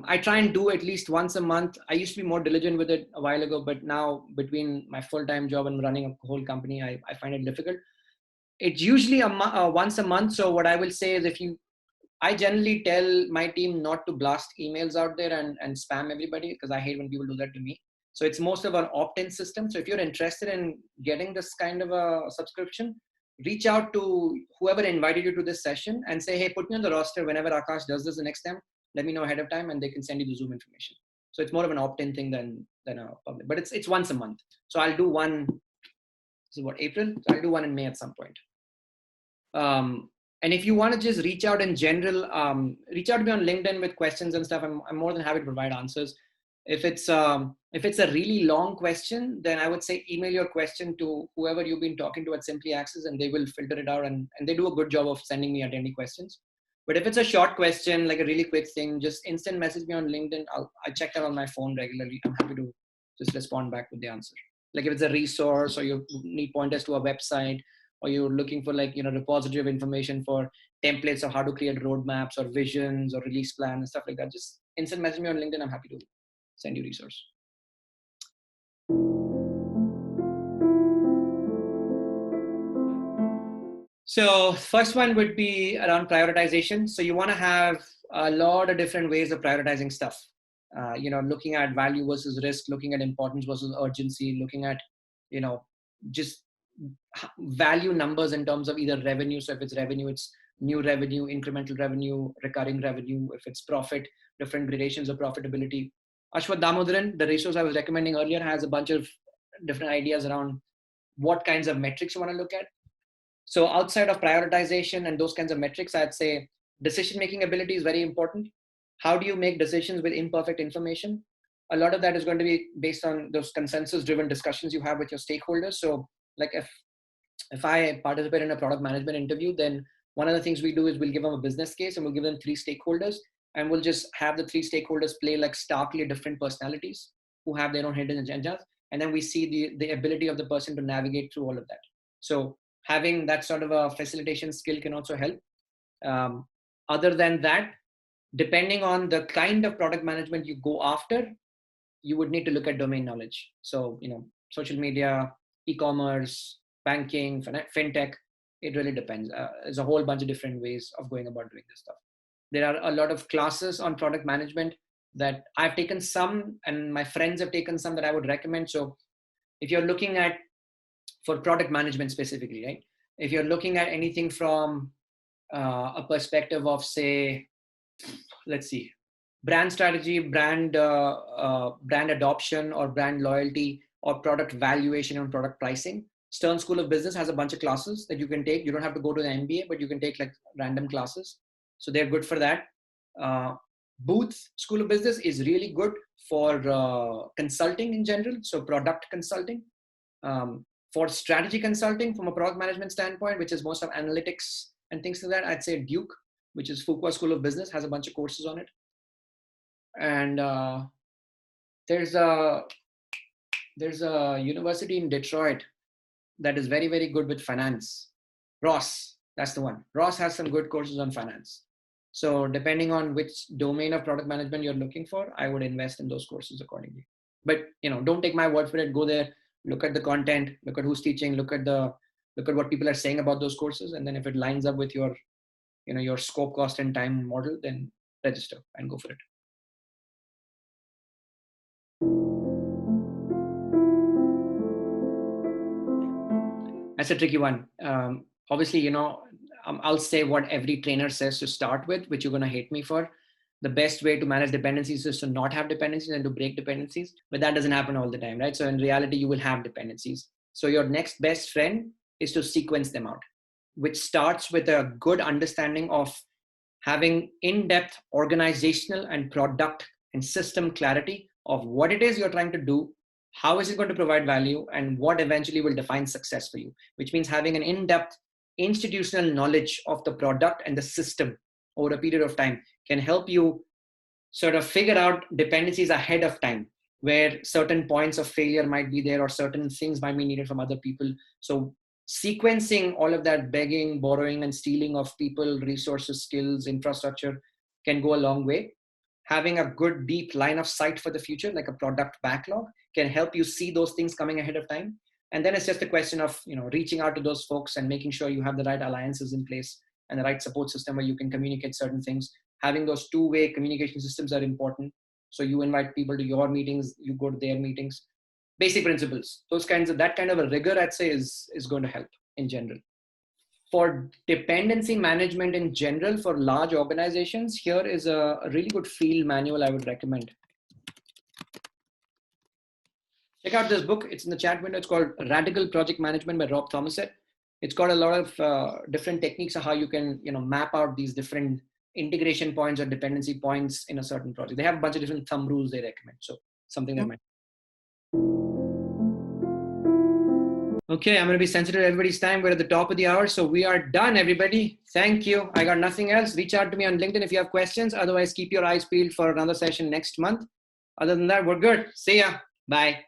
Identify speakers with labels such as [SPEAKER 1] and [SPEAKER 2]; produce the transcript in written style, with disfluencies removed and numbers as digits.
[SPEAKER 1] I try and do at least once a month. I used to be more diligent with it a while ago, but now between my full-time job and running a whole company, I find it difficult. It's usually once a month. So what I will say is I generally tell my team not to blast emails out there and spam everybody, because I hate when people do that to me. So it's most of an opt-in system. So if you're interested in getting this kind of a subscription, reach out to whoever invited you to this session and say, hey, put me on the roster whenever Aakash does this the next time. Let me know ahead of time and they can send you the Zoom information. So it's more of an opt-in thing than a public, but it's once a month. So I'll do one, this is what, April? So I'll do one in May at some point. And if you want to just reach out in general, reach out to me on LinkedIn with questions and stuff. I'm more than happy to provide answers. If it's a really long question, then I would say email your question to whoever you've been talking to at Simpliaxis, and they will filter it out, and they do a good job of sending me attendee questions. But if it's a short question, like a really quick thing, just instant message me on LinkedIn. I check that on my phone regularly. I'm happy to just respond back with the answer. Like if it's a resource or you need pointers to a website, or you're looking for repository of information for templates of how to create roadmaps or visions or release plans and stuff like that, just instant message me on LinkedIn. I'm happy to send you resource. So first one would be around prioritization. So you want to have a lot of different ways of prioritizing stuff. Looking at value versus risk, looking at importance versus urgency, looking at, just value numbers in terms of either revenue. So if it's revenue, it's new revenue, incremental revenue, recurring revenue. If it's profit, different gradations of profitability. Ashwath Damodaran, the resource I was recommending earlier, has a bunch of different ideas around what kinds of metrics you want to look at. So outside of prioritization and those kinds of metrics, I'd say decision-making ability is very important. How do you make decisions with imperfect information? A lot of that is going to be based on those consensus-driven discussions you have with your stakeholders. So like if I participate in a product management interview, then one of the things we do is we'll give them a business case and we'll give them 3 stakeholders, and we'll just have the 3 stakeholders play like starkly different personalities who have their own hidden agendas. And then we see the ability of the person to navigate through all of that. So having that sort of a facilitation skill can also help. Other than that, depending on the kind of product management you go after, you would need to look at domain knowledge. So, social media, e-commerce, banking, fintech, it really depends. There's a whole bunch of different ways of going about doing this stuff. There are a lot of classes on product management that I've taken some, and my friends have taken some that I would recommend. So if you're looking at, for product management specifically, right? If you're looking at anything from a perspective of, say, let's see, brand strategy, brand adoption or brand loyalty, or product valuation and product pricing, Stern School of Business has a bunch of classes that you can take. You don't have to go to the MBA, but you can take like random classes. So they're good for that. Booth School of Business is really good for consulting in general. So product consulting. For strategy consulting from a product management standpoint, which is most of analytics and things like that, I'd say Duke, which is Fuqua School of Business, has a bunch of courses on it. And there's a university in Detroit that is very, very good with finance. Ross, that's the one. Ross has some good courses on finance. So depending on which domain of product management you're looking for, I would invest in those courses accordingly. But don't take my word for it. Go there, look at the content, look at who's teaching, look at what people are saying about those courses, and then if it lines up with your your scope, cost, and time model, then register and go for it. That's a tricky one. Obviously, I'll say what every trainer says to start with, which you're going to hate me for. The best way to manage dependencies is to not have dependencies and to break dependencies, but that doesn't happen all the time, right? So in reality, you will have dependencies. So your next best friend is to sequence them out, which starts with a good understanding of having in-depth organizational and product and system clarity of what it is you're trying to do, how is it going to provide value, and what eventually will define success for you, which means having an in-depth institutional knowledge of the product and the system over a period of time can help you sort of figure out dependencies ahead of time, where certain points of failure might be there or certain things might be needed from other people. So sequencing all of that begging, borrowing, and stealing of people, resources, skills, infrastructure can go a long way. having a good deep line of sight for the future, like a product backlog, can help you see those things coming ahead of time. And then it's just a question of, reaching out to those folks and making sure you have the right alliances in place and the right support system where you can communicate certain things. Having those two-way communication systems are important. So you invite people to your meetings, you go to their meetings. Basic principles, that kind of a rigor, I'd say, is going to help in general. For dependency management in general, for large organizations, here is a really good field manual I would recommend. Check out this book. It's in the chat window. It's called Radical Project Management by Rob Thomsett. It's got a lot of different techniques of how you can, map out these different integration points or dependency points in a certain project. They have a bunch of different thumb rules they recommend. So something that might. Okay, I'm going to be sensitive to everybody's time. We're at the top of the hour, so we are done, everybody. Thank you. I got nothing else. Reach out to me on LinkedIn if you have questions. Otherwise, keep your eyes peeled for another session next month. Other than that, we're good. See ya. Bye.